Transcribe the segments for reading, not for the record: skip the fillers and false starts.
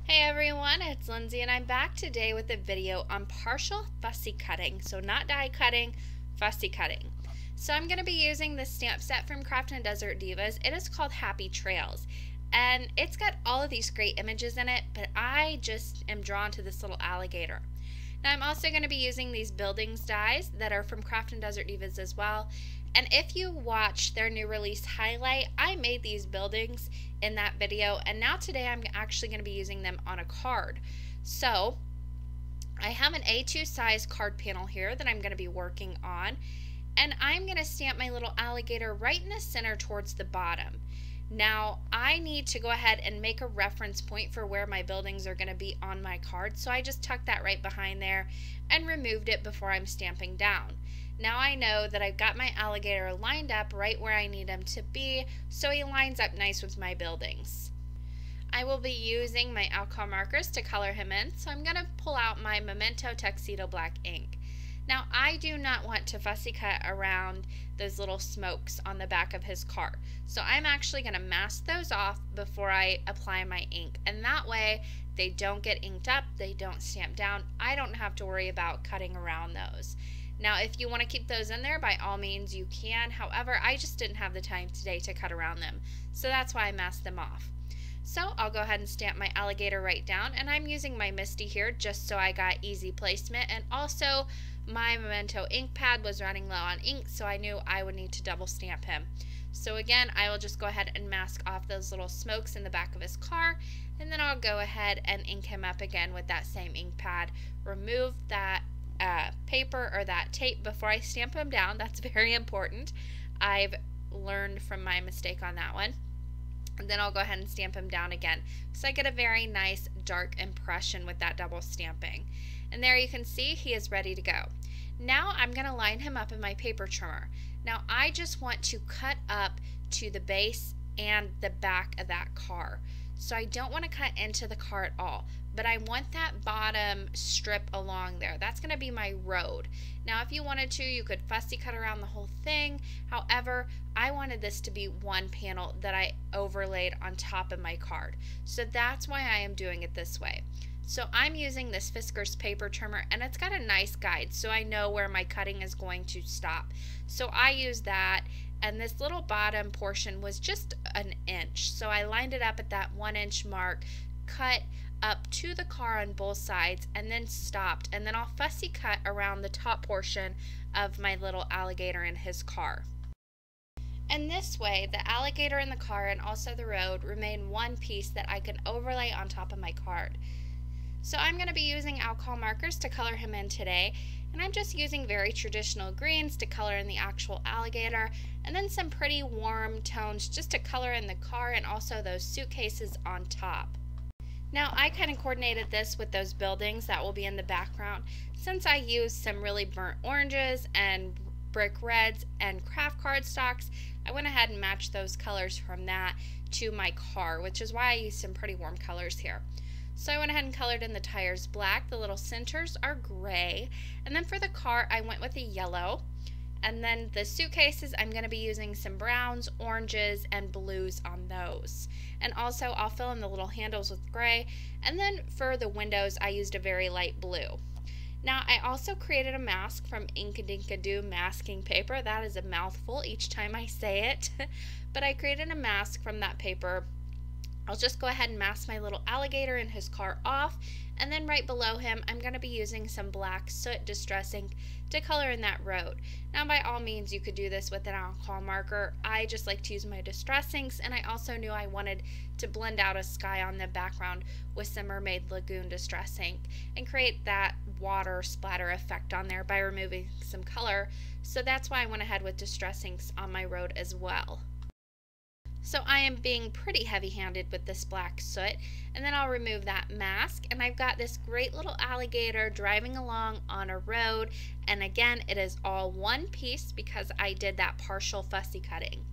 Hey everyone, it's Lindsay and I'm back today with a video on partial fussy cutting. So not die cutting, fussy cutting. So I'm going to be using this stamp set from Craft and Desert Divas. It is called Happy Trails and it's got all of these great images in it, but I just am drawn to this little alligator. Now I'm also going to be using these buildings dies that are from Craft and Desert Divas as well. And if you watch their new release highlight, I made these buildings in that video, and now today I'm actually going to be using them on a card. So I have an A2 size card panel here that I'm going to be working on, and I'm going to stamp my little alligator right in the center towards the bottom. Now I need to go ahead and make a reference point for where my buildings are going to be on my card, so I just tucked that right behind there and removed it before I'm stamping down. Now I know that I've got my alligator lined up right where I need him to be, so he lines up nice with my buildings. I will be using my alcohol markers to color him in, so I'm going to pull out my Memento Tuxedo Black ink. Now I do not want to fussy cut around those little smokes on the back of his car, so I'm actually going to mask those off before I apply my ink, and that way they don't get inked up, they don't stamp down, I don't have to worry about cutting around those. Now if you want to keep those in there, by all means you can. However, I just didn't have the time today to cut around them, so that's why I masked them off. So I'll go ahead and stamp my alligator right down, and I'm using my Misty here just so I got easy placement, and also my Memento ink pad was running low on ink, so I knew I would need to double stamp him. So again, I will just go ahead and mask off those little smokes in the back of his car, and then I'll go ahead and ink him up again with that same ink pad. Remove that paper or that tape before I stamp him down. That's very important. I've learned from my mistake on that one. And then I'll go ahead and stamp him down again, so I get a very nice dark impression with that double stamping. And there you can see he is ready to go. Now I'm going to line him up in my paper trimmer. Now I just want to cut up to the base and the back of that car. So I don't want to cut into the car at all, but I want that bottom strip along there. That's going to be my road. Now if you wanted to, you could fussy cut around the whole thing. However, I wanted this to be one panel that I overlaid on top of my card. So that's why I am doing it this way. So I'm using this Fiskars paper trimmer, and it's got a nice guide so I know where my cutting is going to stop. So I use that, and this little bottom portion was just an inch. So I lined it up at that 1 inch mark, cut up to the car on both sides, and then stopped, and then I'll fussy cut around the top portion of my little alligator in his car. And this way, the alligator in the car and also the road remain one piece that I can overlay on top of my card. So I'm going to be using alcohol markers to color him in today, and I'm just using very traditional greens to color in the actual alligator, and then some pretty warm tones just to color in the car and also those suitcases on top. Now I kind of coordinated this with those buildings that will be in the background. Since I used some really burnt oranges and brick reds and craft cardstocks, I went ahead and matched those colors from that to my car, which is why I used some pretty warm colors here. So I went ahead and colored in the tires black, the little centers are gray, and then for the car I went with a yellow, and then the suitcases I'm going to be using some browns, oranges, and blues on those. And also I'll fill in the little handles with gray, and then for the windows I used a very light blue. Now I also created a mask from Ink-a-Dink-a-Doo masking paper. That is a mouthful each time I say it, but I created a mask from that paper. I'll just go ahead and mask my little alligator in his car off, and then right below him I'm going to be using some black soot distress ink to color in that road. Now by all means you could do this with an alcohol marker. I just like to use my distress inks, and I also knew I wanted to blend out a sky on the background with some Mermaid Lagoon distress ink and create that water splatter effect on there by removing some color. So that's why I went ahead with distress inks on my road as well. So I am being pretty heavy-handed with this black soot, and then I'll remove that mask, and I've got this great little alligator driving along on a road, and again it is all one piece because I did that partial fussy cutting.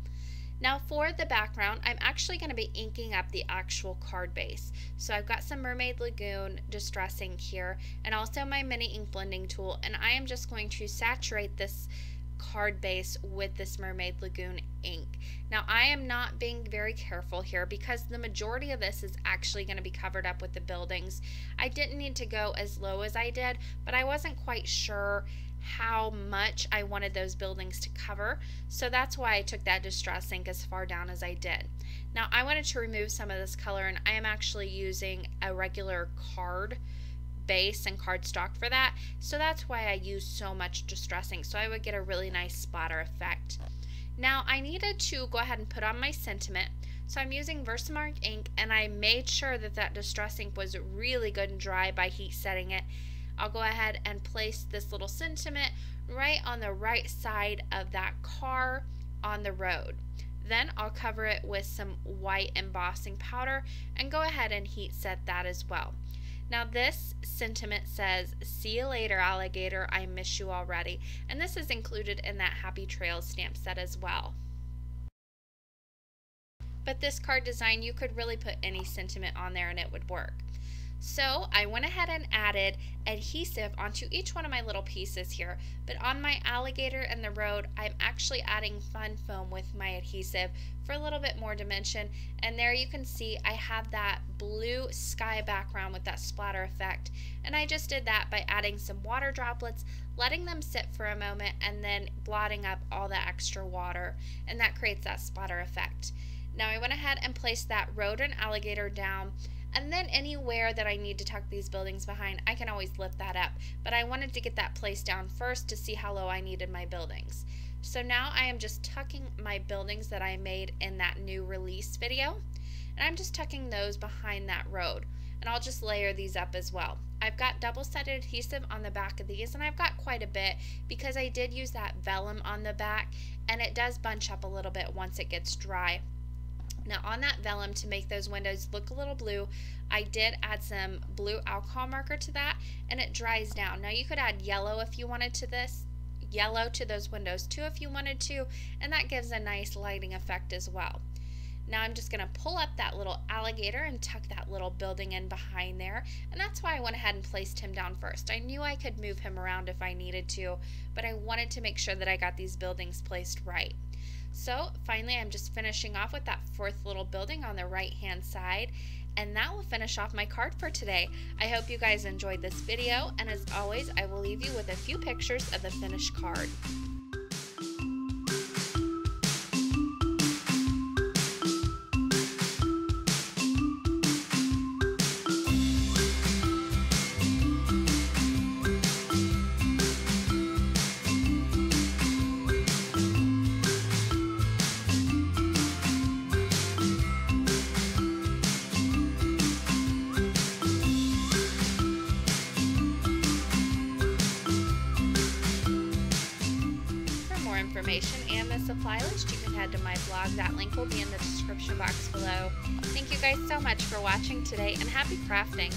Now for the background, I'm actually going to be inking up the actual card base. So I've got some Mermaid Lagoon distress ink here, and also my mini ink blending tool, and I am just going to saturate this card base with this Mermaid Lagoon ink. Now I am not being very careful here because the majority of this is actually going to be covered up with the buildings. I didn't need to go as low as I did, but I wasn't quite sure how much I wanted those buildings to cover, so that's why I took that distress ink as far down as I did. Now I wanted to remove some of this color, and I am actually using a regular card base and cardstock for that, so that's why I use so much distress ink, so I would get a really nice splatter effect. Now I needed to go ahead and put on my sentiment, so I'm using Versamark ink, and I made sure that that distress ink was really good and dry by heat setting it. I'll go ahead and place this little sentiment right on the right side of that car on the road. Then I'll cover it with some white embossing powder and go ahead and heat set that as well. Now this sentiment says, "See you later, alligator, I miss you already," and this is included in that Happy Trails stamp set as well. But this card design, you could really put any sentiment on there and it would work. So I went ahead and added adhesive onto each one of my little pieces here, but on my alligator and the road, I'm actually adding fun foam with my adhesive for a little bit more dimension, and there you can see I have that blue sky background with that splatter effect, and I just did that by adding some water droplets, letting them sit for a moment, and then blotting up all the extra water, and that creates that splatter effect. Now I went ahead and placed that road and alligator down, and then anywhere that I need to tuck these buildings behind, I can always lift that up. But I wanted to get that placed down first to see how low I needed my buildings. So now I am just tucking my buildings that I made in that new release video. And I'm just tucking those behind that road. And I'll just layer these up as well. I've got double-sided adhesive on the back of these, and I've got quite a bit because I did use that vellum on the back, and it does bunch up a little bit once it gets dry. Now on that vellum, to make those windows look a little blue, I did add some blue alcohol marker to that, and it dries down. Now you could add yellow if you wanted to this, yellow to those windows too if you wanted to, and that gives a nice lighting effect as well. Now I'm just going to pull up that little alligator and tuck that little building in behind there, and that's why I went ahead and placed him down first. I knew I could move him around if I needed to, but I wanted to make sure that I got these buildings placed right. So finally I'm just finishing off with that fourth little building on the right hand side, and that will finish off my card for today. I hope you guys enjoyed this video, and as always I will leave you with a few pictures of the finished card. Information and the supply list, you can head to my blog. That link will be in the description box below. Thank you guys so much for watching today, and happy crafting!